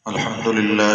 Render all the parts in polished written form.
अल्हम्दुलिल्लाह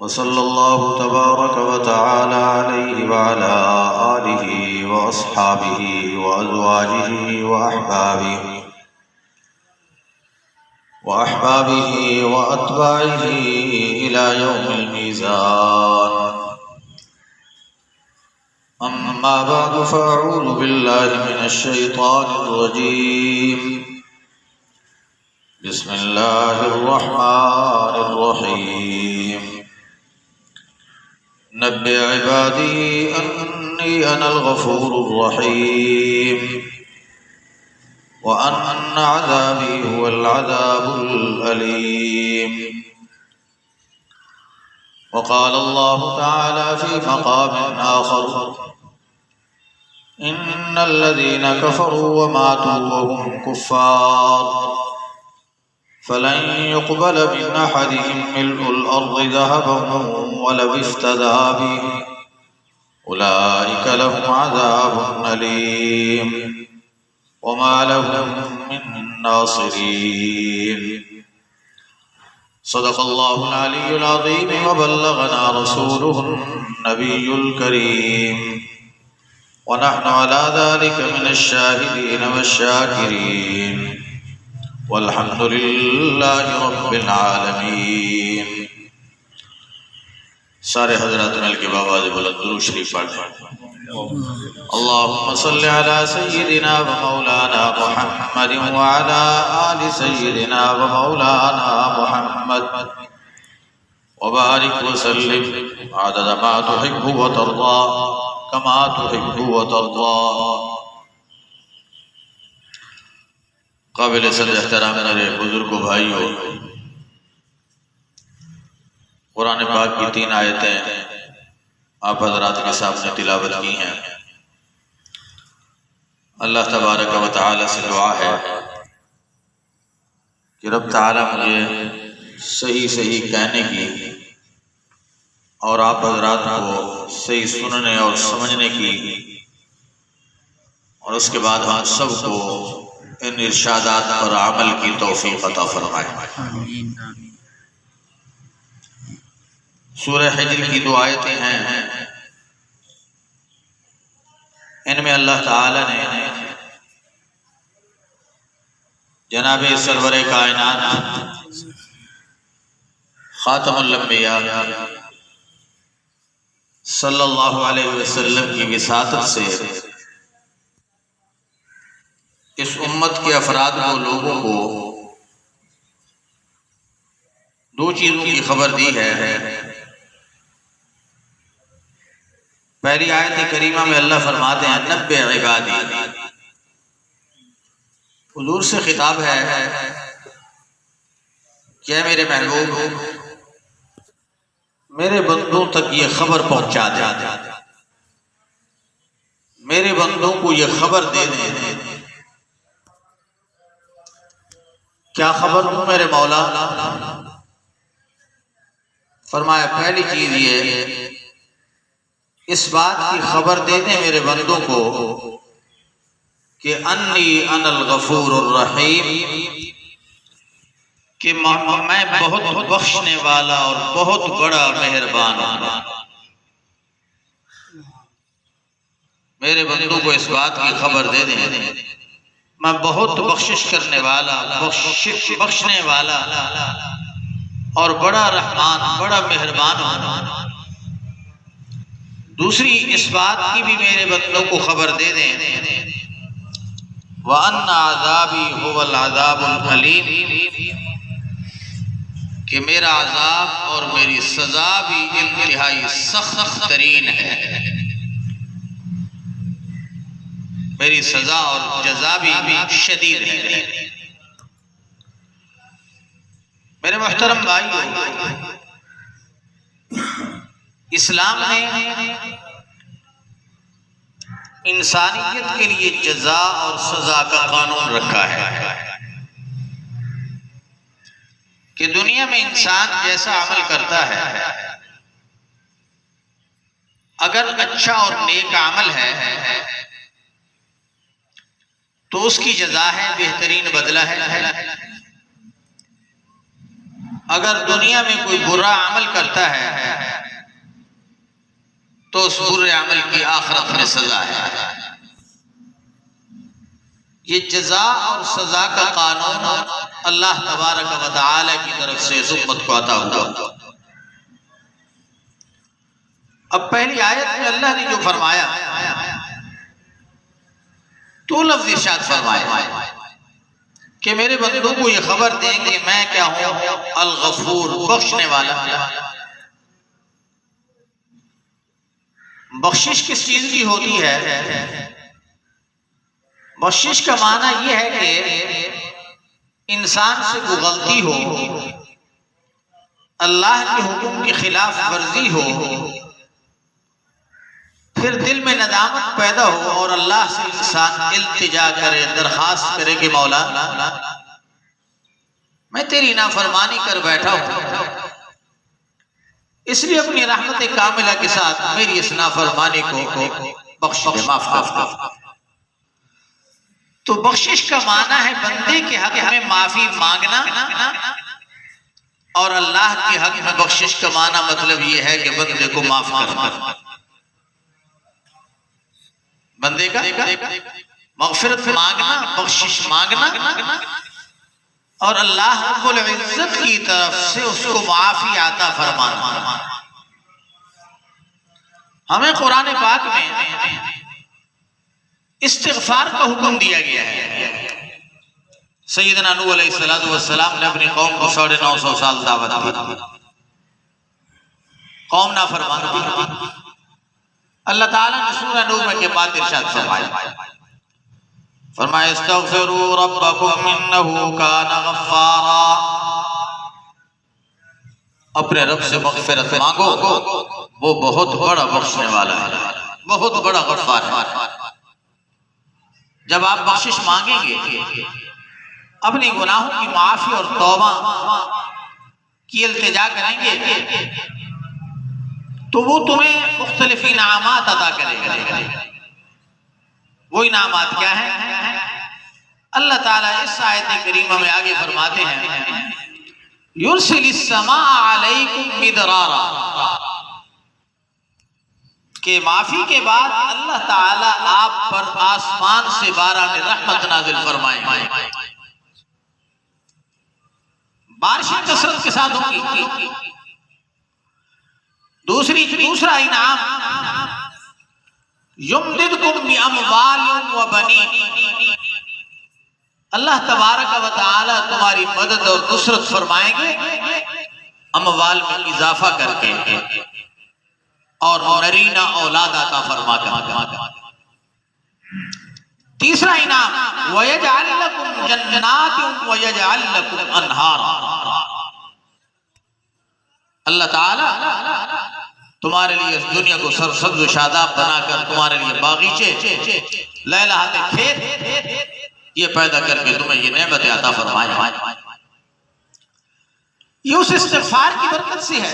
वसल्लल्लाहु तबारक व तआला अलैहि व अला आलिहि व अस्हाबिहि व अज़वाजिहि व अहबाबिहि व अत्बाइहि इला यौमिल मीज़ान। अम्मा बअद फ़अऊज़ु बिल्लाहि मिनश शैतानिर रजीम। बिस्मिल्लाहिर रहमानिर रहीम। नब्बि इबादी अन्नी अनल गफूरुर रहीम व अन्न अज़ाबी हुवल अज़ाबुल अलीम। वक़ाल अल्लाहु तआला फ़ी मक़ाम आख़र इन्नल लज़ीना कफ़रू व मातू व हुम कुफ़्फ़ार फ़लन युक़बल मिन अहदिहिम मिल्उल अर्ज़ि ज़हबन वलौ इफ़्तदा बिही उलाइका लहुम अज़ाबुन अलीम वमा लहुम मिन नासिरीन। सदक़ल्लाहुल अलियुल अज़ीम व बल्लगना रसूलुहुन नबियुल करीम व नहनु अला ज़ालिका मिनश शाहिदीन वश्शाकिरीन वल्हम्दुलिल्लाहि रब्बिल आलमीन। सारे हज़रात मिल के बाबाज़ बुलंद दुरूद शरीफ पढ़ें। अल्लाहुम्मा सल्लि अला सय्यिदिना व मौलाना मुहम्मद व अला आलि सय्यिदिना व मौलाना मुहम्मद व बारिक व सल्लिम अदद मा तुहिब्बु व तर्दा कमा तुहिब्बु व तर्दा। काबिल सद एहतराम मेरे बुजुर्गों भाइयों, कुरान पाक की 3 आयतें आप हज़रात के सामने तिलावत की हैं। अल्लाह तबारक व तआला से दुआ है कि रब तआला मुझे सही सही कहने की और आप हज़रात को सही सुनने और समझने की और उसके बाद हम सबको इन इरशादात पर अमल की तौफीक अता फरमाए। सूरह हिज्र की 2 आयतें हैं। इनमें अल्लाह ताला ने जनाब सरवर कायनात खातमुल अंबिया सल्लल्लाहु अलैहि वसल्लम की विसातत से इस उम्मत के अफराद को, लोगों को 2 चीज़ों की खबर दी है। पहली आयत करीमा में अल्लाह फरमाते हैं नब्बे इबादी। हुजूर से खिताब है, क्या मेरे महबूब मेरे बंदों तक ये खबर पहुंचा दे, मेरे बंदों को ये खबर दे दे। क्या खबर हूं मेरे मौला? फरमाया पहली चीज ये इस बात की खबर दे दे मेरे बंदों को कि अन्नी अनल गफूरुर रहीम, कि मैं बहुत बख्शने वाला और बहुत बड़ा मेहरबान हूं। मेरे बंदों को इस बात की खबर दे दे मैं बहुत बख्शिश करने वाला, बख्शने वाला और बड़ा रहमान, बड़ा मेहरबान हूं। दूसरी इस बात की भी मेरे बंदों को खबर दे दें व अन्ना अज़ाबी हुवल अज़ाबुल अलीम, कि मेरा अज़ाब और मेरी सजा भी इंतहाई सख्त तरीन है। मेरी सजा और जज़ा भी शदीद है। मेरे मोहतरम भाइयों, इस्लाम ने इंसानियत के लिए जज़ा और सजा का कानून रखा है। कि दुनिया में इंसान जैसा अमल करता है, अगर अच्छा और नेक अमल है तो उसकी जज़ा है, बेहतरीन बदला है। अगर दुनिया में कोई बुरा अमल करता है तो उस बुरे अमल की आखिरत में सजा है। ये जज़ा और सजा का कानून अल्लाह तबारक व तआला की तरफ से इस उम्मत को अता हुआ। अब पहली आयत में अल्लाह ने जो फरमाया तो लफ्ज़ इरशाद फरमाया कि मेरे बंदों को ये खबर दें कि मैं क्या हूं, अल गफूर, बख्शने वाला। बख्शिश किस चीज की होती है? बख्शिश का माना यह है कि इंसान से कोई गलती हो, अल्लाह के हुक्म की खिलाफ वर्जी हो, फिर दिल में नदामत पैदा हो और अल्लाह से इंसान इल्तिजा करे, दरखास्त करे कि मौला मैं तेरी नाफरमानी कर बैठा हूं, इसलिए अपनी रहमत कामिला के साथ मेरी इस नाफरमानी को बख्श दे, माफ कर। तो बख्शिश का माना है बंदे के हक में माफी मांगना, और अल्लाह के हक में बख्शिश का माना मतलब यह है कि बंदे को माफ करना, बंदे का मगफिरत मांगना, बख्शिश मांगना, और अल्लाह रब्बुल इज्जत की तरफ से उसको माफी आता फरमाना। हमें कुरान पाक में इस्तिग़फ़ार का हुक्म दिया गया है। सैयदना नूह अलैहिस्सलातु वस्सलाम ने अपनी कौम को 950 साल दावत दी, कौम नाफरमान थी। अल्लाह ताला ने सूरह नूह में के बाद इरशाद फरमाया इस्तग़फ़िरू रब्बकुम इन्नहु काना गफ़्फ़ारा, अपने रब से मग़फ़िरत मांगो, वो बहुत बड़ा बख्शने वाला है, बहुत बड़ा गफ़्फ़ार है। जब आप बख्शिश मांगेंगे, अपने गुनाहों की माफी और तौबा की इल्तिजा करेंगे, तो वो तुम्हें मुख्तलिफ इनामात अता करेगा। वो इनामात क्या है? अल्लाह ताला इस आयत करीमा में आगे फरमाते हैं युरसिलिस समा अलैकुम मिदरारा, के माफी के बाद अल्लाह ताला आप पर आसमान से बारह रहमत नाजिल फरमाएंगे, बारिशें कसरत के साथ होंगी। दूसरा इनाम युमदिदकुम बिअमवालिन व बनीन, अल्लाह तबारक व तआला तुम्हारी मदद और नुसरत फरमाएंगे अमवाल में इजाफा करके, और नरीना औलाद अता फरमा कर। तीसरा इनाम वयजअल लकुम जन्नातिन वयजअल लकुम अनहारा, अल्लाह ताला तुम्हारे लिए इस दुनिया को सरसब्ज शादाब बनाकर तुम्हारे लिए बागीचे, लहलहाते खेत ये पैदा करके तुम्हें ये नेमतें अता फरमाए। ये उस इस्तिग़फ़ार की बरकत से है।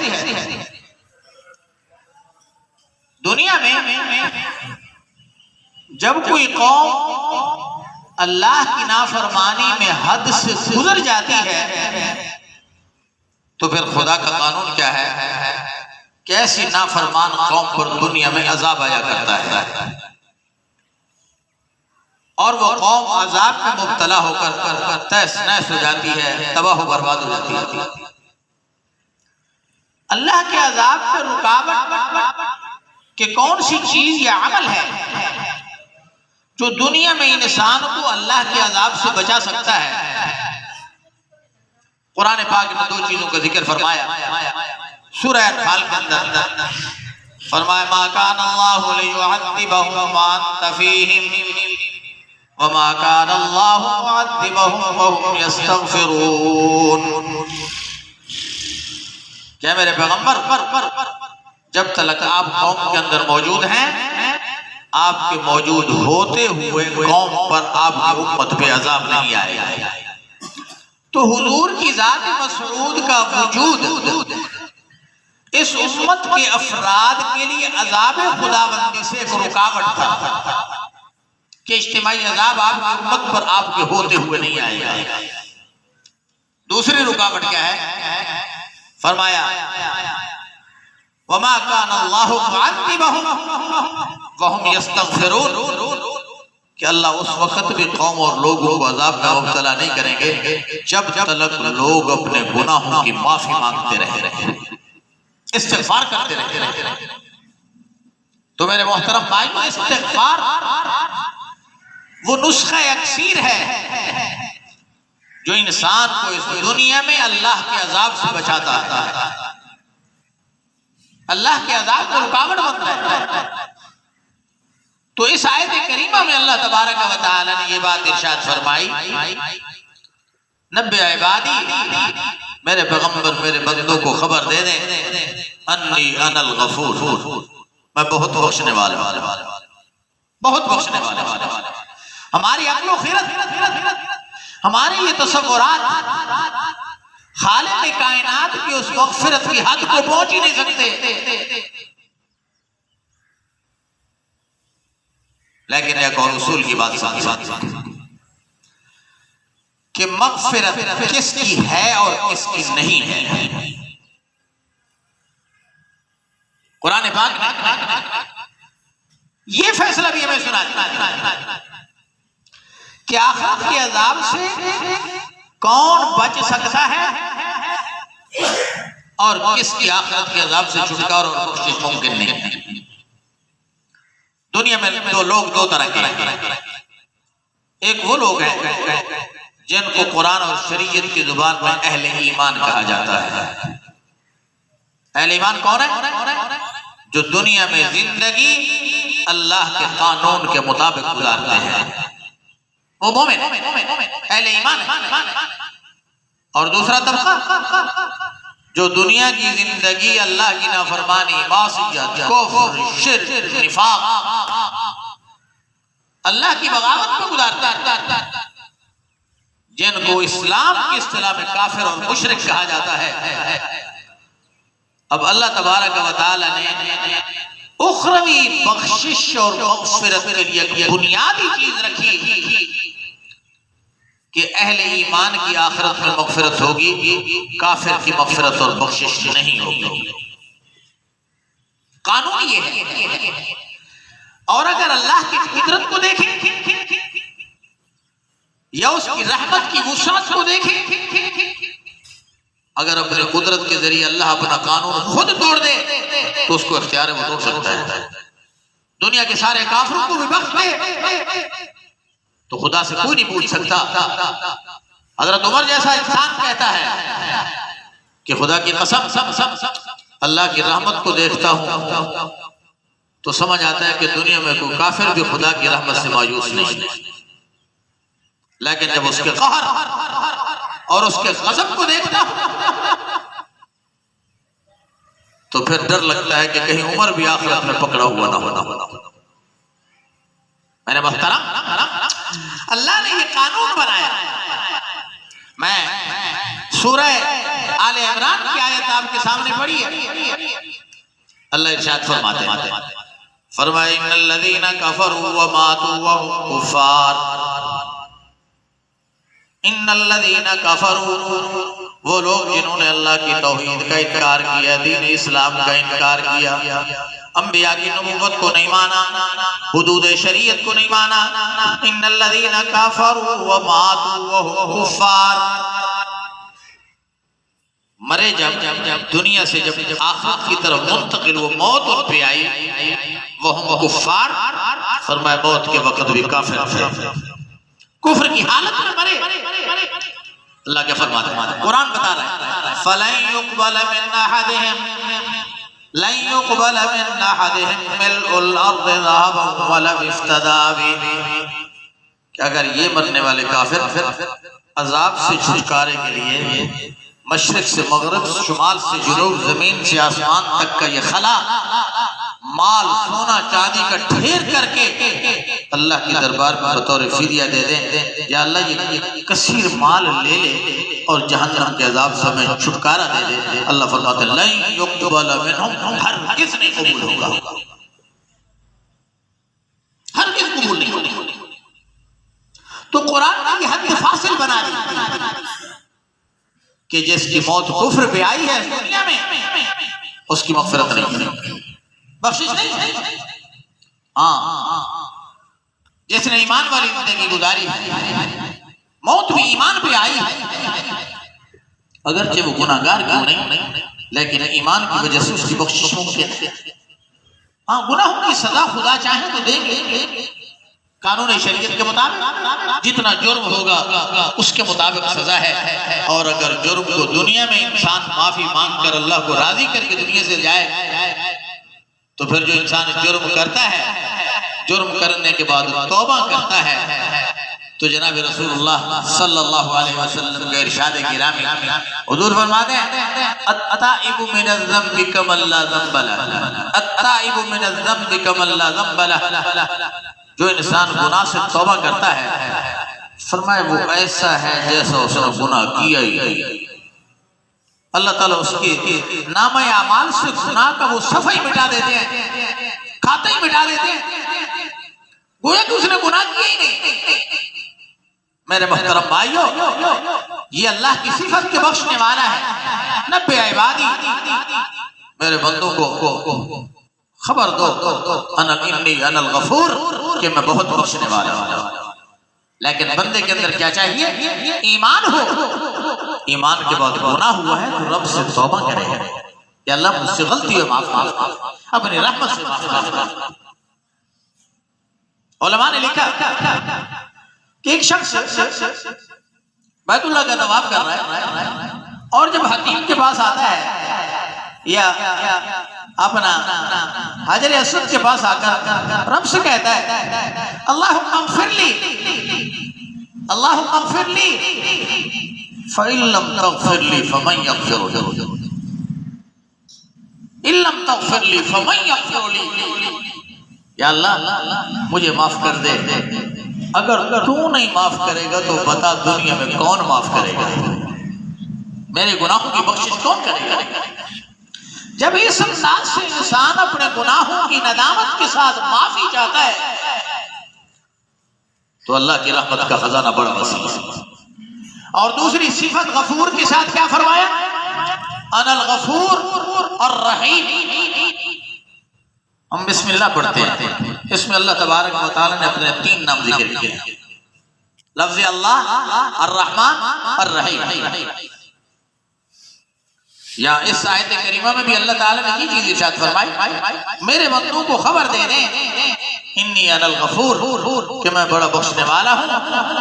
दुनिया में जब कोई कौम अल्लाह की नाफरमानी में हद से गुजर जाती है तो फिर खुदा का कानून क्या है? कैसी नाफरमान कौम पर दुनिया में अजाब आया करता है, और वो कौम अजाब में मुब्तला होकर तहस नहस हो जाती है, तबाह बर्बाद हो जाती है। अल्लाह के अजाब पर रुकावट कि कौन सी चीज या अमल है जो दुनिया में इंसान को अल्लाह के अजाब से बचा सकता है? कुरान पाक में दो चीजों का जिक्र फरमाया। सूरह अनफाल के अंदर फरमाया मा कान अल्लाहु लियुअद्दिबहुम व अंत फीहिम व मा कान अल्लाहु मुअद्दिबहुम व हुम यस्तगफिरून। क्या मेरे पैगंबर जब तक आप कौम के अंदर मौजूद हैं, आपके मौजूद होते हुए कौम पर आपकी उम्मत पे अजाब नहीं आएगा। तो हुजूर की जात मसऊद का वजूद इस उम्मत के अफराद के लिए अजाब खुदाबंदी से एक रुकावट था कि इज्तिमाई अजाब आपकी उम्मत पर आपके होते हुए नहीं आएगा। दूसरी रुकावट क्या है? फरमाया वमा कान अल्लाहु मुअद्दिबहुम वहुम यस्तगफिरून कि अल्लाह उस वक्त भी कौम और लोगों को अजाब में मुब्तला नहीं करेंगे जब तक लोग अपने गुनाहों की माफी मांगते रहे, इस्तिग़फ़ार करते रहे। तो मेरे मोहतरम भाइयों, इस्तिग़फ़ार वो नुस्खा अक्सीर है जो इंसान को इस दुनिया में अल्लाह के अजाब से बचाता है, अल्लाह के अजाब को रुकावट बनता है। तो इस आयत करीमा में अल्लाह तबारक व तआला ने ये बात इरशाद फरमाई, नब्बे इबादी, मेरे पैगंबर मेरे बंदों को खबर दे दे, अन्नी अनल गफूर, मैं बहुत बख्शने वाला, बहुत बख्शने वाला। हमारी अक्ल व खिरत, हमारे ये तसव्वुरात खालिक़ कायनात की उस मग़फ़िरत की हद को पहुंच ही नहीं सकते। लेकिन एक और उसूल की बात कि मग़फ़िरत किसकी है और किसकी नहीं है। कुरान पाक ने ये फैसला भी हमें सुना कि आखिरत के अजाब से कौन बच सकता है और किसकी आखिरत के अजाब से छुटकारा और बख्शिश मुमकिन नहीं है। दुनिया में दो लोग दो तरह के हैं। एक वो लोग हैं जिनको कुरान और शरीयत की जुबान में अहले ईमान कहा जाता है। अहले ईमान कौन है? जो दुनिया में जिंदगी अल्लाह के कानून के मुताबिक गुजारते हैं, वो मोमिन अहले ईमान है। और दूसरा तबका जो दुनिया की जिंदगी अल्लाह की नाफरमानी, मासियत, कुफ्र, शिर्क, निफाक, अल्लाह की बगावत में गुजारता है, जिनको इस्लाम की इस्तिलाह में काफिर और मुशरिक कहा जाता है। अब अल्लाह तबारक व तआला ने उखरवी बख्शिश और मग़फ़िरत के लिए एक बुनियादी चीज रखी कि अहले ईमान की आखिरत में मग़फ़िरत होगी, काफिर की मग़फ़िरत और बख्शिश नहीं होगी। कानून ये है। और अगर अल्लाह की कुदरत को देखें या उसकी रहमत की वुसाअत को देखें, अगर अपने कुदरत के जरिए अल्लाह अपना कानून खुद तोड़ दे तो उसको इख्तियार वो तोड़ सकता है। दुनिया के सारे काफिरों को भी बख्श दे तो खुदा से कोई नहीं पूछ सकता। हज़रत उमर जैसा इंसान कहता है कि खुदा की कसम अल्लाह की रहमत को देखता हूं तो समझ आता है कि दुनिया में कोई काफिर भी खुदा की रहमत से मायूस नहीं। लेकिन जब उसके कहर और उसके गज़ब को देखता हूं तो फिर डर लगता है कि कहीं उमर भी आखिरत में पकड़ा हुआ ना होना। मैंने मोहतरम, अल्लाह ने ये कानून बनाया। मैं सूरह आले इमरान की आयत आपके सामने पढ़ी है। अल्लाह इरशाद फरमाते हैं, फरमाया इन्नल्लज़ीना कफ़रू व मातू व हुम कुफ़ार, इन्नल्लज़ीना कफ़रू, वो लोग जिन्होंने अल्लाह की तौहीद का इनकार किया, दीन इस्लाम का इनकार किया, अंबिया की नबूवत को नहीं माना, हुदूद शरीयत को नहीं माना। इन्नल्लज़ीना कफ़रू व मातू व हुम कुफ़ार, मरे जब दुनिया से जब आखिरत की तरफ मुंतकिल वो मौत उन पे आई, वो हम कुफ़ार, फरमाया मौत के वक्त भी काफिर थे, कुफ्र की हालत में मरे। अल्लाह क्या फरमाते हैं, कुरान बता रहा है, फलन युक़बल मिन अहदिहिम लन युक़बल मिन अहदिहिम मिल्उल अर्ज़ि ज़हबन व लव इफ्तदा बिही, कि अगर ये मरने वाले काफिर अजाब से छुटकारे के लिए मशरिक से मगरिब, शुमाल से जुनूब, जमीन से आसमान तक का ये खला माल सोना चांदी का ढेर करके अल्लाह के दरबार में बतौर फिदिया दे दें, या अल्लाह ये कसीर माल ले ले और जहन्नम के अजाब से हमें छुटकारा दे दे। अल्लाह फरमाते हैं लन युक़बल मिनहुम, हरगिज़ नहीं कबूल होगा, हरगिज़ कबूल नहीं होगा। तो कुरान ने ये हद फासिल बना दी कि जिसकी मौत कुफ्र पे आई है दुनिया में उसकी मग़फ़िरत नहीं, बख्शिश नहीं। हाँ, जिसने ईमान वाली जिंदगी गुजारी है, मौत भी ईमान पे आई है, अगरचे वो गुनाहगार क्यों नहीं, लेकिन ईमान की वजह से उसकी बख्शिश मुमकिन है। हाँ, गुनाहों की सजा खुदा चाहे तो देंगे, कानून शरीयत के मुताबिक जितना जुर्म होगा उसके मुताबिक सजा है। और अगर जुर्म को दुनिया में इंसान माफी मांग कर अल्लाह को राजी करके दुनिया से जाए, तो फिर जो इंसान जुर्म करता है, जुर्म करने के बाद तौबा करता है, तो जनाब रसूलुल्लाह सल्लल्लाहु अलैहि वसल्लम के इरशाद गिरामी हुजूर फरमाते हैं अत्ताइबु मिनज़ ज़म्बि कमल ला ज़म्ब लह, अत्ताइबु मिनज़ ज़म्बि कमल ला ज़म्ब लह। जो इंसान गुनाह से तौबा करता है, फरमाए वो ऐसा है जैसा उसने गुनाह किया ही नहीं। अल्लाह ताला उसके नामे अमाल से गुनाह का वो सफाई मिटा देते हैं, खाता ही मिटा देते हैं, गोया कि उसने गुनाह किया ही नहीं। मेरे मोहतरम भाइयों, ये अल्लाह की सिफत के बख्शने वाला है। नब्बे इबादी, मेरे बंदों को खबर दो अनल गफूर, कि मैं बहुत बख्शने वाला हूं। लेकिन बंदे के अंदर क्या चाहिए? ईमान हो। ईमान के बाद गुनाह हुआ है तो रब से तौबा करेगा कि अल्लाह मुझसे गलती है, माफ कर, अपनी रहमत से माफ कर। उलमा ने लिखा कि एक शख्स बैतुल्लाह का तवाफ कर रहा है और जब हकीम के पास आता है या अपना हजर अस्वद के पास आकर रब से कहता है अल्लाहुम्मा अग़फ़िरली, अल्लाहुम्मा अग़फ़िरली फ़इन लम तग़फ़िरली फ़मन यग़फ़िरु, इन लम तग़फ़िरली फ़मन यग़फ़िरुली। या अल्लाह मुझे माफ कर दे, अगर तू नहीं माफ करेगा तो बता दुनिया में कौन माफ करेगा, मेरे गुनाहों की बख्शिश कौन करेगा। जब इस अंदाज से इंसान अपने गुनाहों की नदामत के साथ माफी चाहता है तो अल्लाह की रहमत का खजाना बड़ा वसी है। और दूसरी सिफत गफूर के साथ क्या फरमाया? अनल गफूर और रहीम। हम बिस्मिल्लाह पढ़ते हैं, इसमें अल्लाह तबारक व तआला ने अपने 3 नाम जिक्र किए हैं, लफ्ज़ अल्लाह, अर्रहमान और रहीम। या इस आयत करीमा में भी अल्लाह ताला ने ये चीज इरशाद फरमाई, मेरे बंदों को खबर दे दें इन्नी अनल गफूर, कि मैं बड़ा बख्शने वाला हूं,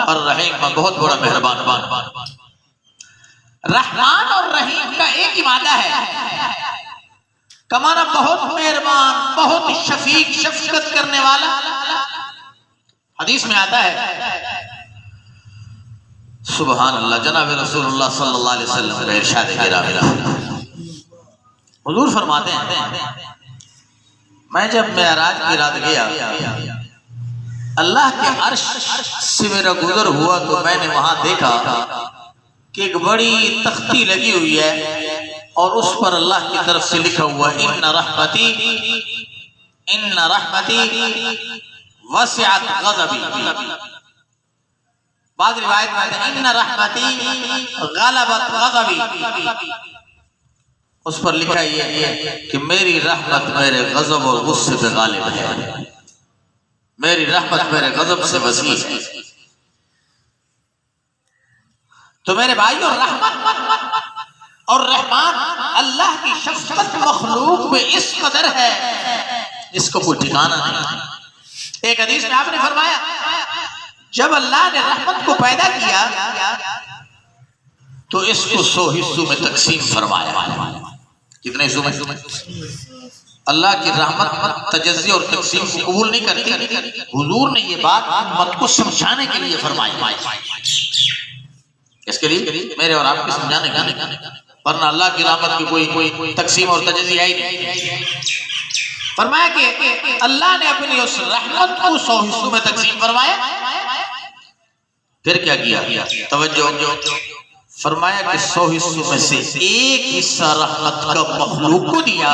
और रहीम, मैं बहुत बड़ा मेहरबान। रहमान और रहीम का एक ही मादा है, कमाना बहुत मेहरबान, बहुत शफीक, शफकत करने वाला। हदीस में आता है, सुभान अल्लाह, जनाब रसूलुल्लाह सल्लल्लाहु अलैहि वसल्लम का इरशाद गिरामी हुजूर फरमाते हैं, मैं जब मेराज की रात गया, अल्लाह के अर्श से मेरा गुजर हुआ तो मैंने वहां देखा कि एक बड़ी तख्ती लगी हुई है और उस पर अल्लाह की तरफ से लिखा हुआ इन्ना रहमती वसिअत गज़बी। बाद रिवायत में इन्ना रहमती गलबत गज़बी, उस पर लिखा ये कि मेरी रहमत मेरे गजब और गुस्से पे गालिब है, मेरी रहमत मेरे गजब से वसी है। तो मेरे भाइयों, रहमत और रहमान अल्लाह की शफ़क़त मखलूक में इस कदर है इसको कोई ठिकाना नहीं। एक हदीस में आपने फरमाया, जब अल्लाह ने रहमत को पैदा किया तो इसको 100 हिस्सों में तकसीम फरमाया। कितने हिस्सों में? अल्लाह की रहमत तजज़्ज़ी और तकसीम को कबूल नहीं करती। हुजूर ने ये बात उम्मत को समझाने के लिए फरमाई, इसके लिए मेरे और आपके समझाने का, वरना अल्लाह की रहमत की कोई तकसीम और तजज़्ज़ी है ही नहीं। फरमाया कि अल्लाह ने अपनी उस रहमत को 100 हिस्सों में तकसीम फरमाया। फिर क्या किया, तवज्जो, फरमाया कि 100 हिस्सों में से एक हिस्सा रहमत का मखलूक को दिया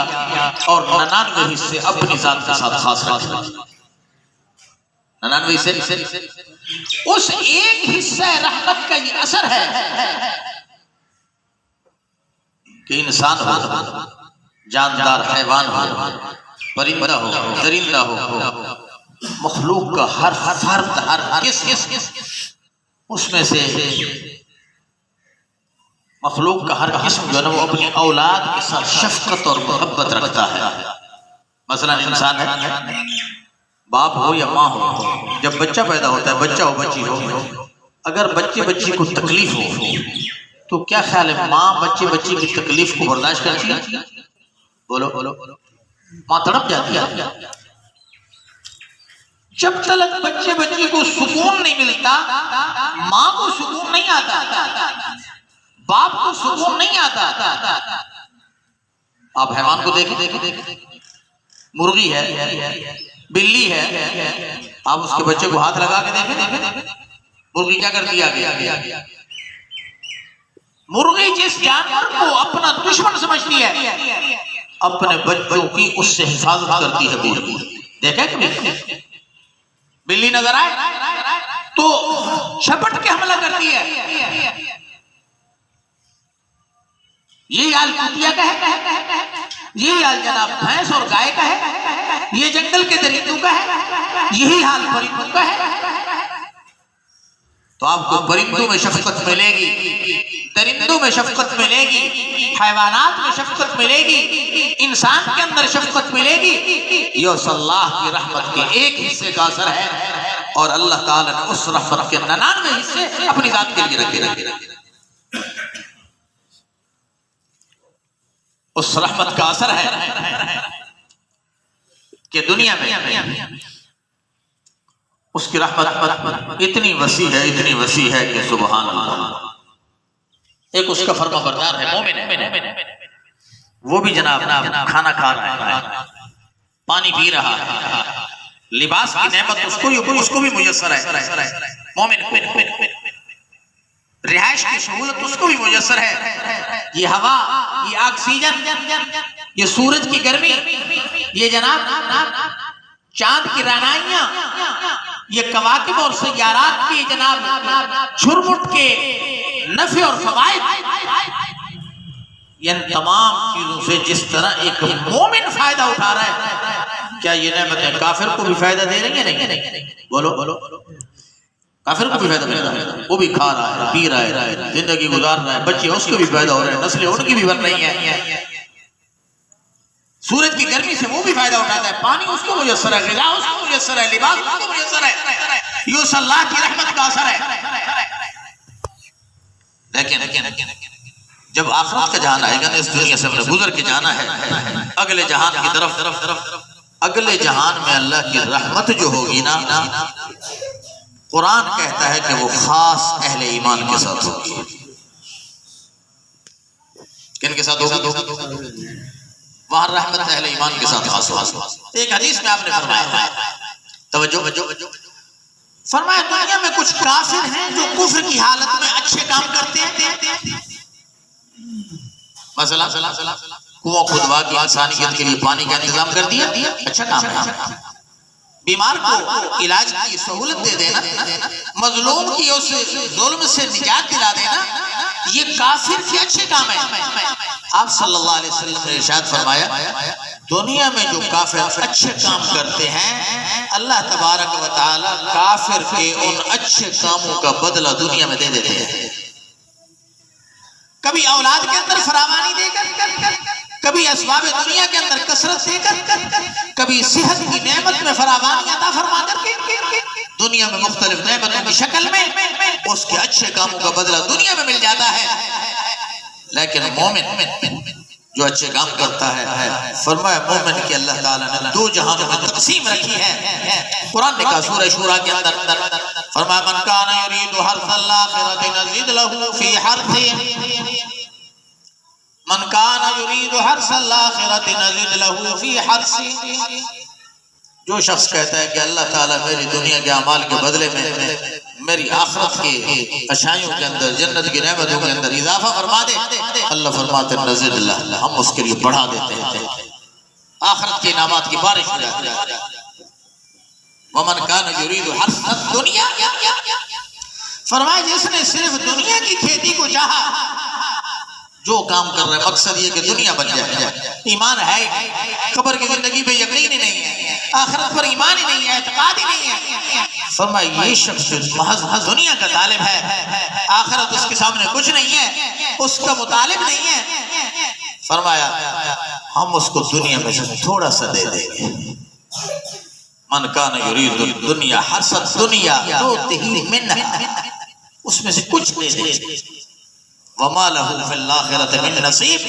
और 99 हिस्से अपनी जात के साथ खास रखे। 99 हिस्से, उस एक हिस्सा रहमत का ये असर है कि इंसान हो, जानदार हैवान हो, परिंदा हो, दरिंदा हो, मखलूक का हर फर्द, हर किस उसमें से मखलूक का हर किस्म जो है वो अपनी औलाद के साथ शफकत और मोहब्बत रखता है। मसलन इंसान है, बाप हो या माँ हो, जब बच्चा पैदा होता है, बच्चा हो बच्ची हो, अगर बच्चे को तकलीफ हो तो क्या ख्याल है, माँ बच्ची की तकलीफ को बर्दाश्त करती है? बोलो, माँ तड़प जाती है। जब तक बच्ची को सुकून नहीं मिलता, माँ को सुकून नहीं आता, बाप को सुकून नहीं आता। आप हैवान को देखें, मुर्गी है, बिल्ली है, आप उसके बच्चे को हाथ लगा के देखें, मुर्गी क्या करती है आगे? मुर्गी जिस जानवर को अपना दुश्मन समझती है, अपने बच्चों की उससे हिफाजत करती है। मुर्गी देखे कि बिल्ली नजर आए तो झपट के हमला करती है। ये हाल कुतिया का है, ये हाल जनाब भैंस और गाय का है, ये जंगल के दरिंदों का है, यही हाल परिंदों का है। तो आपको परिंदों में शफकत मिलेगी, दरिंदों में शफकत मिलेगी, हैवानात में शफकत मिलेगी, इंसान के अंदर शफकत मिलेगी। ये अल्लाह की रहमत के एक हिस्से का असर है और अल्लाह ताला ने उस रहमत के 99 हिस्से अपनी जात के लिए रखे। उस रहमत का असर है कि दुनिया में उसकी रहमत इतनी वसी है कि सुभान अल्लाह। एक उसका फर्माबरदार है, मोमिन है, वो भी जनाब खाना खा रहा है, पानी पी रहा है, लिबास की नेमत उसको भी मुयस्सर है, मोमिन को रिहाइश की सहूलत उसको भी मुयस्सर है। ये हवा, ये ऑक्सीजन, ये सूरज की गर्मी, ये जनाब चांद की रानाइयां, ये कवाकिब और सैयारात की जनाब झुरमुट के नफे और फवाइद, इन तमाम चीजों से जिस तरह एक मोमिन फायदा उठा रहा है, क्या ये नेमतें काफिर को भी फायदा दे रही है? नहीं। बोलो, काफिर को भी फायदा मिल रहा है, वो भी खा रहा है, पी रहा है, जिंदगी गुजार रहा है, बच्चे उसको भी पैदा हो रहे हैं, नस्लें उनकी भी बन रही हैं। सूरज की गर्मी से वो भी फायदा उठाता है, पानी उसको मुयस्सर है, ग़िज़ा उसको मुयस्सर है, लिबास उसको मुयस्सर है। ये अल्लाह की रहमत का असर है। लेकिन जब आखिरत का जहान आएगा ना, इस दुनिया से हमने गुजर के जाना है अगले जहान की तरफ। अगले जहान में अल्लाह की रहमत जो होगी ना, कुरान कहता है कि वो खास अहले ईमान के साथ होगी। किन के साथ होगी? वहां रहमत अहले ईमान के साथ खास होगी। एक हदीस में आपने फरमाया, तवज्जो, फरमाया दुनिया में कुछ काफिर हैं जो कुफ्र की हालत में अच्छे काम करते हैं। मसला कुआं खुदवा के इंसानियत के लिए पानी का इंतजाम कर दिया, अच्छा काम है। बीमार को इलाज की सहूलत दे देना, मजलूम की उस जुल्म से निजात दिला देना, ये काफिर के अच्छे काम है। आप सल्लल्लाहु अलैहि वसल्लम ने इरशाद फरमाया, दुनिया में जो काफिर अच्छे काम करते हैं, अल्लाह तबारक व तआला काफिर के उन अच्छे कामों का बदला दुनिया में दे देते हैं। कभी औलाद के अंदर फरावानी देकर, कभी असबाब दुनिया के अंदर कसरत देकर, कभी सेहत की नेमत में फरावानी अता फरमा करके, दुनिया में मुख्तलिफ नेमतों की शक्ल में उसके अच्छे कामों का बदला दुनिया में मिल जाता है। लेकिन मोमिन जो अच्छे काम करता है, फरमाया मोमिन की अल्लाह ताला ने दो जहानों में तकसीम रखी है। कुरान ने कहा सूरह शूरा के अंदर, फरमाया मन काना युरीदु हर्सल आखिरति नज़िद लहू फी हर्सिही मन कान युरीदु हर्सल आखिरति नज़िद लहू फी हर्सी। जो शख्स कहता है कि अल्लाह ताला मेरी दुनिया के अमाल के बदले में मेरी आखिरत के अशाइयों के अंदर, जन्नत की नेमतों के अंदर इजाफा फरमा दे, अल्लाह फरमाते नज़िद लहू, हम उसके लिए बढ़ा देते हैं, आखिरत के इनामात की बारिश हो जाती है। वमन कान युरीदु हर्सल दुनिया, फरमाया जिसने सिर्फ दुनिया की खेती को चाहा, जो काम कर रहे मकसद ये कि दुनिया बन जाए, ईमान है, कब्र की जिंदगी पे यकीन ही नहीं है, आखिरत पर ईमान ही नहीं है, एतकाद ही नहीं है, फरमाया ये शख्स महज दुनिया का तालिब है, आखिरत उसके सामने कुछ नहीं है, उसका मुतालिब नहीं है, फरमाया हम उसको दुनिया में से थोड़ा सा दे देंगे। मन कान युरीदु दुनिया हर्सत दुनिया नुतिही मिन्हा, उसमें से कुछ दे दे। वमा लहू फिल आखिरति मिन नसीब,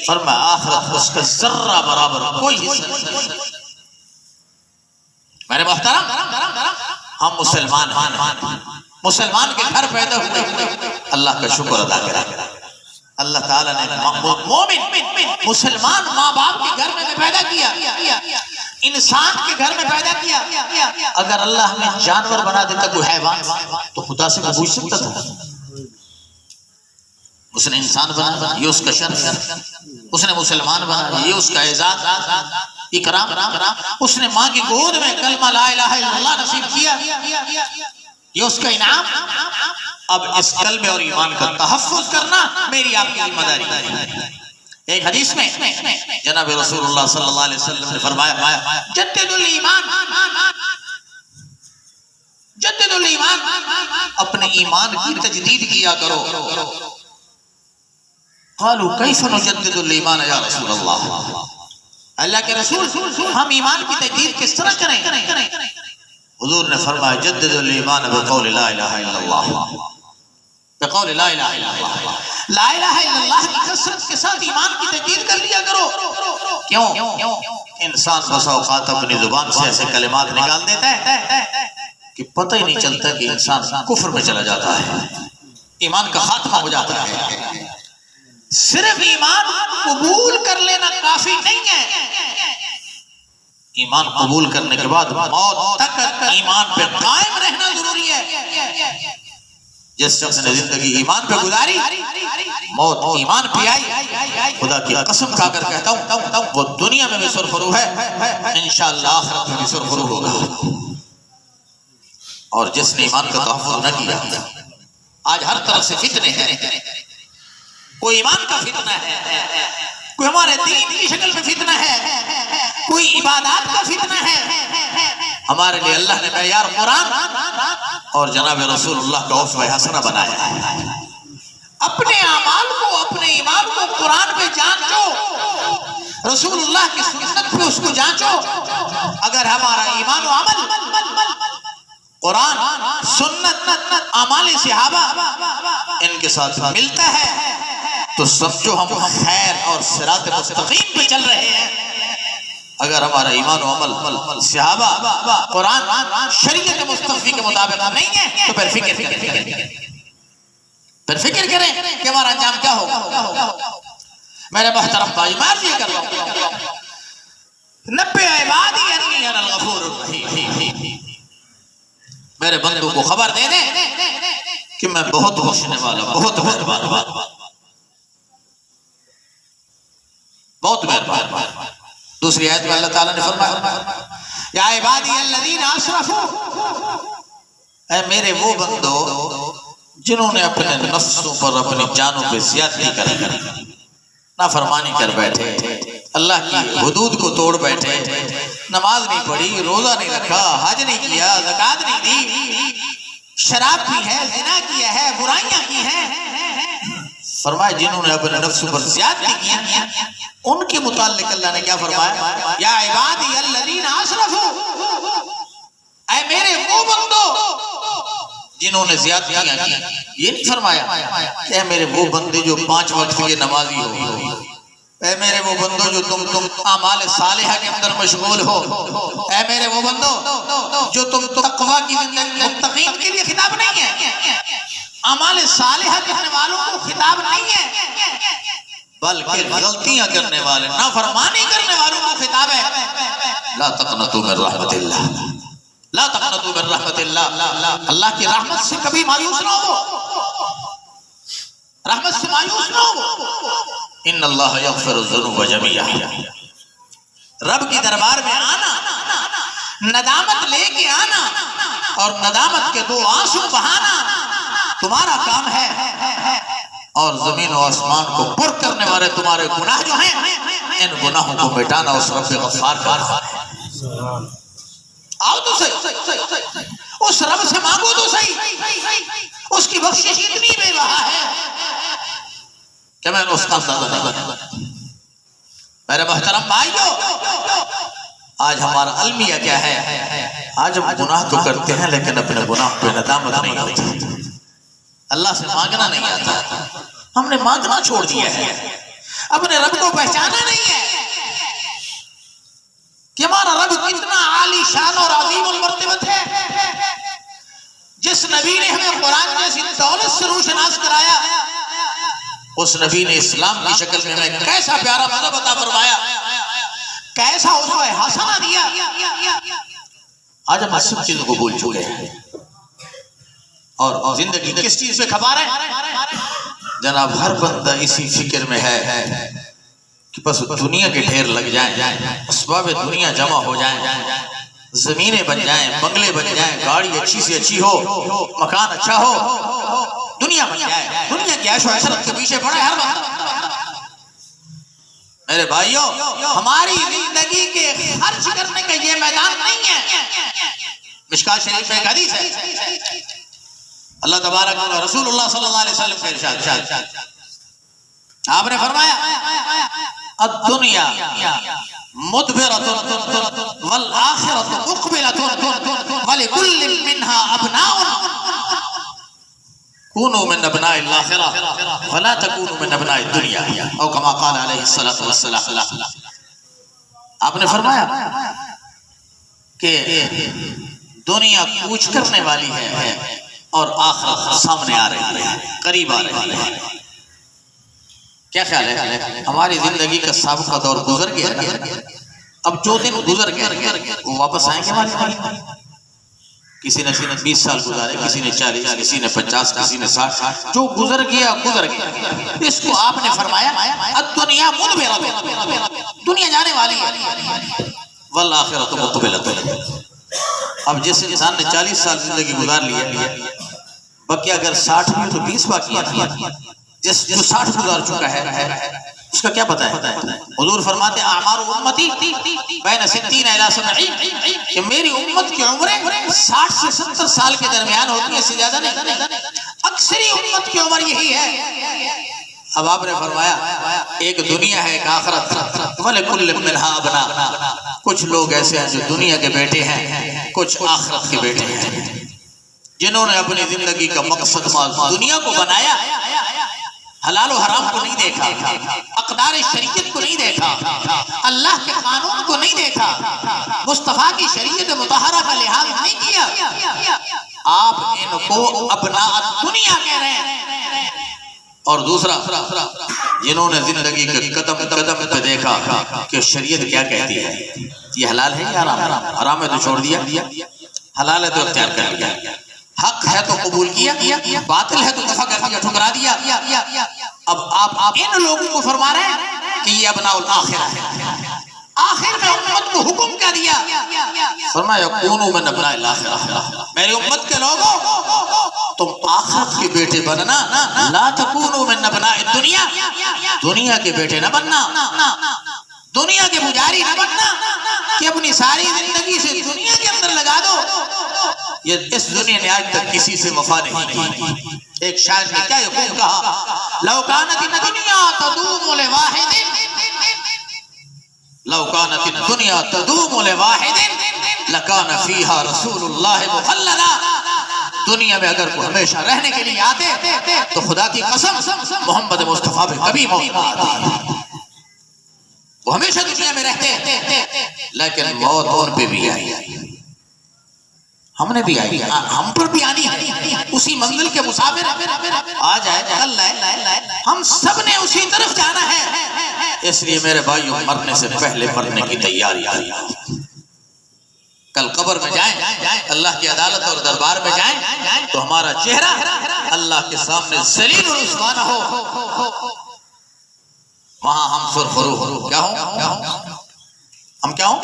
फरमाया आखिरत उसका जर्रा बराबर कोई हिस्सा नहीं। मेरे मोहतरम, हम मुसलमान के घर पैदा हुए, अल्लाह का शुक्र अदा करें। अल्लाह ताला ने मोमिन मुसलमान माँ बाप के घर में पैदा किया, इंसान के घर में पैदा किया। अगर अल्लाह हमें जानवर बना देता, कोई हैवान, तो खुदा से पूछ सकता था। उसने इंसान बना, ये उसका शर्फ, उसने मुसलमान बना, ये उसका एजाज इकराम, उसने माँ की गोद में कलमा ला इलाहा इल्लल्लाह नसीब किया, ये उसका इनाम। अब इस कल्मे और ईमान का तहफ्फुज करना मेरी आपकी जिम्मेदारी है। एक हदीस में जनाब रसूलुल्लाह सल्लल्लाहु अलैहि वसल्लम ने फरमाया, जद्दिदुल ईमान, जद्दिदुल ईमान, अपने ईमान की तजदीद किया करो। क़ालू कैफ़ नुजद्दिदुल ईमान या रसूलल्लाह, अल्लाह के रसूल हम ईमान की तजदीद किस तरह करें? हुजूर ने फरमाया, जद्दिदुल ईमान बिक़ौलि ला इलाहा इल्लल्लाह, बिक़ौलि ला इलाहा इल्लल्लाह, ला इलाहा इल्लल्लाह की कसरत के साथ ईमान की तजदीद कर लिया करो। क्यों? इंसान बस औक़ात अपनी जुबान से ऐसे कलिमात निकाल देता है कि पता ही नहीं चलता कि इंसान कुफ्र में चला जाता है, ईमान का खात्मा हो जाता है। सिर्फ ईमान कबूल कर लेना काफी नहीं है, ईमान कबूल करने के बाद मौत तक ईमान पे कायम रहना जरूरी है। जिस शख्स ने जिंदगी ईमान पे गुजारी, मौत ईमान पे आई, खुदा की कसम खाकर कहता हूँ वो दुनिया में भी सुरखरू है, इंशाअल्लाह आखिरत में भी सुरखरू होगा। और जिसने ईमान का तहफ़्फ़ुज़ न किया, आज हर तरफ से फितने हैं, कोई ईमान का फितना है, कोई हमारे दीन की शक्ल में फितना है, कोई इबादत का फितना है। हमारे लिए अल्लाह ने मयार कुरान और जनाब रसूलुल्लाह का उस्वा हसना बनाया है। अपने अमाल को, अपने ईमान को कुरान पे जांचो, रसूलुल्लाह की सुन्नत पे उसको जांचो। अगर हमारा ईमान और अमल कुरान, सुन्नत, अमाल सहाबा इनके साथ मिलता है तो समझो हम खैर और सिरात मुस्तकीम पे चल रहे हैं। अगर हमारा ईमान और अमल सहाबा, कुरान, शरीयत मुस्तफ़ी के मुताबिक नहीं है तो फिर फिक्र करें कि हमारा अंजाम क्या होगा। मेरे मोहतरम भाई, मैं अर्ज़ कर रहा हूँ, नब्बे इबादी अन्नी अनल गफूरुर रहीम, मेरे बंदों को खबर दे दे कि मैं बहुत बख्शने वाला, बहुत मेहरबान, बहुत मेहरबान। दूसरी आयत में अल्लाह ताला ने फरमाया, या इबादी अल्लज़ीना असरफू, ऐ मेरे वो बंदो जिन्होंने अपने नफ्सों पर, अपनी जानों पे ज़्यादती करी, नाफरमानी कर बैठे, अल्लाह की हुदूद को तोड़ बैठे, नमाज नहीं पढ़ी, रोजा नहीं रखा, हज नहीं किया, ज़कात नहीं दी, शराब पी है, ज़िना किया है, बुराइयां की हैं। फरमाया जिन्होंने अपने नफ्सों पर ज़्यादती की, उनके मुताल्लिक अल्लाह ने क्या फरमाया, या इबादी अल्लज़ीना असरफू, ऐ मेरे वो बंदो जिन्होंने ज़्यादतियां की। ये नहीं फरमाया ऐ मेरे वो बंदे जो 5 वक्त के नमाजी हो, ऐ मेरे वो बंदो जो तुम आमाल सालिहा के अंदर मशगूल हो, ऐ मेरे वो बंदो जो तुम तक़वा की जिंदगी, मुत्तक़ीन के लिए खिताब नहीं है, आमाल सालिहा करने वालों को खिताब नहीं है। बल्कि गलतियां करने वाले, नाफरमानी करने वालों को खिताब है, ला तक़नतू मिन रहमतिल्लाह, ला तक़नतू मिन रहमतिल्लाह। अल्लाह की रहमत से कभी मायूस ना हो, रहमत से मायूस ना हो। इन्नल्लाह यग़फ़िरु ज़ुनूब जमीआ। रब के दरबार में आना, नदामत लेके आना और नदामत के 2 आंसू बहाना तुम्हारा काम है, और जमीन और आसमान को पुर करने वाले तुम्हारे गुनाह जो हैं, इन गुनाहों को मिटाना उस रब गफ्फार का है। आओ तो सही, उस रब से मांगो तो सही, उसकी बख्शिश इतनी बेबहा है कि मैंने उसका अंदाजा नहीं लगाया। मेरे मोहतरम भाइयों, आज हमारा अलमिया क्या है? आज हम गुनाह तो करते हैं लेकिन अपने गुनाह पे नदामत नहीं होती, अल्लाह से मांगना नहीं आता, हमने मांगना छोड़ दिया है, अपने रब को पहचाना नहीं है कि हमारा रब कितना आली शान और अज़ीमुल मर्तबत है। जिस नबी ने हमें कुरान जैसी दौलत से रोशनास कराया, उस नबी ने इस्लाम की शक्ल में हमें कैसा प्यारा मज़हब अता फरमाया, कैसा उसको हसना दिया। आज हम सब चीजों को भूल चुके हैं और जिंदगी किस चीज पे खबर है? जनाब, हर बंदा इसी फिक्र में है कि बस दुनिया के ढेर लग जाएं, असबाब दुनिया जमा हो जाएं, जमीनें बन जाएं, बंगले बन जाएं, गाड़ी अच्छी से अच्छी हो, मकान अच्छा हो, दुनिया बन जाए, दुनिया की ऐशो ऐशरत के पीछे पड़ा है हर वक्त। मेरे भाइयों, हमारी जिंदगी के खर्च करने का ये मैदान नहीं है। मिशकात शरीफ में एक हदीस है, अल्लाह तबारक व रसूलुल्लाह सल्लल्लाहु अलैहि वसल्लम का इरशाद, आपने फरमाया, अद-दुनिया मुदबिरतुन वल आखिरतु मुक़बिलतुन व लिकुल्लिन मिनहा अबनाउन कूनू मिन अबनाइल आखिरा वला तकूनू मिन अबनाइद दुनिया, औ कमा क़ाल अलैहि सल्लतु वस्सलाम। आपने फरमाया कि दुनिया कूच करने वाली है और आखिरत सामने आ रही है, करीब आ रही है। क्या ख्याल है? हमारी जिंदगी का साबिक़ा दौर गुजर गया, अब जो दिन गुजर गए वो वापस आएंगे हमारे? किसी ने 20 साल गुजारे, किसी ने 40, किसी ने 50, किसी ने 60, जो गुजर गया गुजर गया। इसको आपने फरमाया, दुनिया मुदबिरा, दुनिया जाने वाली है, वल आखिरतु मुक़बिलतुन। अब जिस इंसान ने 40 साल जिंदगी गुजार लिया, बाकी अगर 60 भी तो 20 बाकी है, जो 60 गुजार चुका है उसका क्या पता है? हुजूर फरमाते हैं, आमारु उम्मती बैन 60 इला 70, कि मेरी उम्मत की उम्रें 60 से 70 साल के दरमियान होती है, इससे ज्यादा नहीं। अक्सरी उम्मत की उम्र यही है। अब आपने फरमाया, एक दुनिया है, एक आखिरत, वलिकुल्लिन मिनहा अबना। कुछ लोग ऐसे हैं जो दुनिया के बेटे हैं, कुछ आखिरत के बेटे हैं, जिन्होंने अपनी जिंदगी का मकसद दुनिया को बनाया, हलाल और हराम को नहीं देखा, अक़दार शरीयत को नहीं देखा, अल्लाह के कानून को नहीं देखा, मुस्तफा की शरीयत मुतहरा का लिहाज नहीं किया। आप इनको अपना दुनिया कह रहे हैं। और दूसरा, जिन्होंने जिंदगी के कदम कदम पे देखा कि शरीयत क्या कहती है, ये हलाल है या हराम? हराम है तो छोड़ दिया, हलाल है तो इख्तियार कर लिया, हक है तो कबूल किया, बातिल है तो दफा कर दिया, ठुकरा दिया। अब आप इन लोगों को फरमा रहे हैं कि ये अबनाउल आखिरा है। आखिर में उम्मत को हुक्म क्या दिया? फरमाया, कूनू मिन अबनाइल आखिरा, मेरी उम्मत के लोगों, तुम आखिरत के बेटे बनना, ला तकूनू मिन अबनाइद दुनिया, दुनिया के बेटे न बनना, दुनिया के पुजारी न बनना कि अपनी सारी जिंदगी से दुनिया के अंदर लगा दो। ये इस दुनिया ने आज तक किसी से वफा नहीं की। एक शायर ने क्या खूब कहा, लौ कानत दुनिया तदूमु लिवाहिदिन, लौ कानत दुनिया तदूमु लिवाहिदिन लकान फीहा रसूलुल्लाह मुखल्लदा। दुनिया में अगर वो हमेशा रहने के लिए आते तो खुदा की कसम मोहम्मद मुस्तफा पे कभी मौत ना आती। वो हमेशा दुनिया में रहते, लेकिन मौत उन पे भी आई। हमने भी आई, हम पर भी आनी है। उसी मंजिल के मुसाफिर आ जाए कल लाए, हम सब ने उसी तरफ जाना है। इसलिए मेरे भाइयों, मरने से पहले मरने की तैयारी करिए। कल कब्र में जाएं, अल्लाह की अदालत और दरबार में जाएं, तो हमारा चेहरा अल्लाह के सामने जलील और रुस्वा न हो। वहां हम सुरखरू हो, क्या हो, हम क्या हो।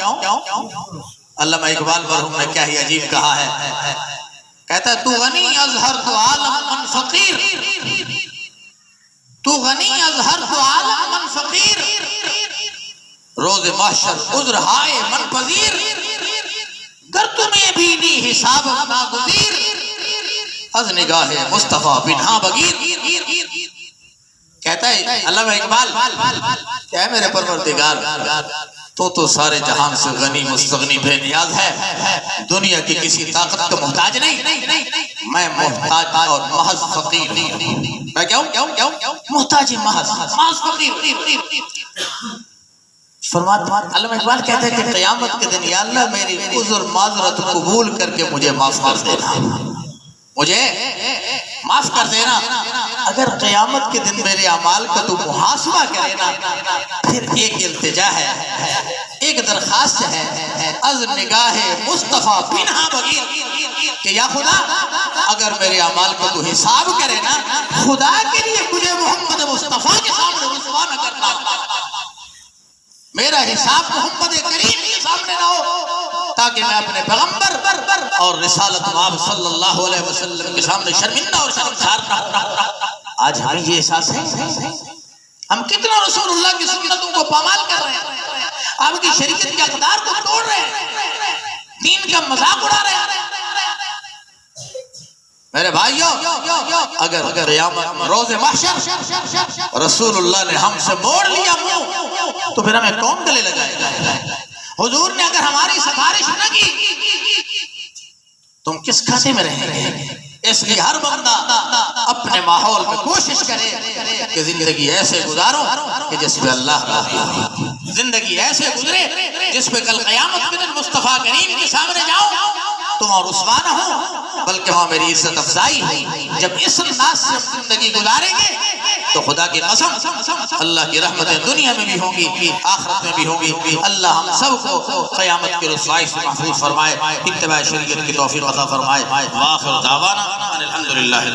अल्लामा इकबाल मरहूम ने क्या ही अजीब कहा है, कहता है तू गनी अजहर तो आलम मन फकीर, तू गनी अजहर तो आलम मन फकीर, रोज़े महशर उज़्र हाय मन पजीर, गर तुम्हें भी नी हिसाब ना गुज़ीर, अज़ निगाहे मुस्तफा बिन्हा बगीर। कहता है अल्लामा इकबाल, क्या है मेरे परवरदिगार, तो सारे जहान से गनी मुस्तगनी बेनियाज है, दुनिया की किसी ताकत का मोहताज नहीं, मैं मोहताज और महज फकीर। मैं क्या हूं, मोहताज महज फकीर। फरमाता अल्लामा इकबाल कहते हैं कि क़यामत के दिन या अल्लाह मेरी उज़्र माज़रत कबूल करके मुझे माफ कर देना, मुझे माफ कर देना। अगर क़यामत के दिन मेरे अमाल का तू मुहासबा करे ना, फिर एक इल्तिजा है, एक दरखास्त है, अज़ निगाहे मुस्तफ़ा बिन्हा बगीर, कि या खुदा अगर मेरे अमाल का तू हिसाब करे ना, खुदा के लिए मुझे मोहम्मद मुस्तफ़ा के सामने रुस्वा न करना, मेरा हिसाब मोहम्मद करीम के सामने ना हो, ताकि मैं अपने पैगंबर और रिसालत आप सल्लल्लाहु अलैहि वसल्लम के सामने शर्मिंदा और शर्मसार ना हो। आज हमें ये एहसास है, हम कितना रसूलुल्लाह की सुन्नतों को पामाल कर रहे हैं, आपकी शरीयत के अक़दार को तोड़ रहे हैं, दीन का मजाक उड़ा रहे हैं। मेरे भाइयों, अगर क़यामत रोज़े महशर रसूलुल्लाह ने हमसे मोड़ लिया मुंह, तो फिर हमें कौन गले लगाएगा। हुजूर ने अगर हमारी सिफारिश न की, तुम किस खाते में रहेंगे। इसलिए हर बंदा अपने माहौल में कोशिश करे कि जिंदगी ऐसे गुजारो कि जिसपे अल्लाह राज़ी हो, जिंदगी ऐसे गुजरे जिसपे कल क़यामत के दिन मुस्तफ़ा करीम के सामने जाओ तुम और रुस्वा न हो, बल्कि वहाँ मेरी इज्जत अफजाई है। जब इस अंदाज से जिंदगी गुजारेंगे तो खुदा की कसम अल्लाह की रहमतें दुनिया में भी होंगी, आखिरत में भी होंगी। अल्लाह हम सबको क़यामत की रुसवाई से महफूज फरमाए, इत्तिबा शरीयत की तौफीक अता फरमाए। व आखिर दावाना अनिल हम्दुलिल्लाहि।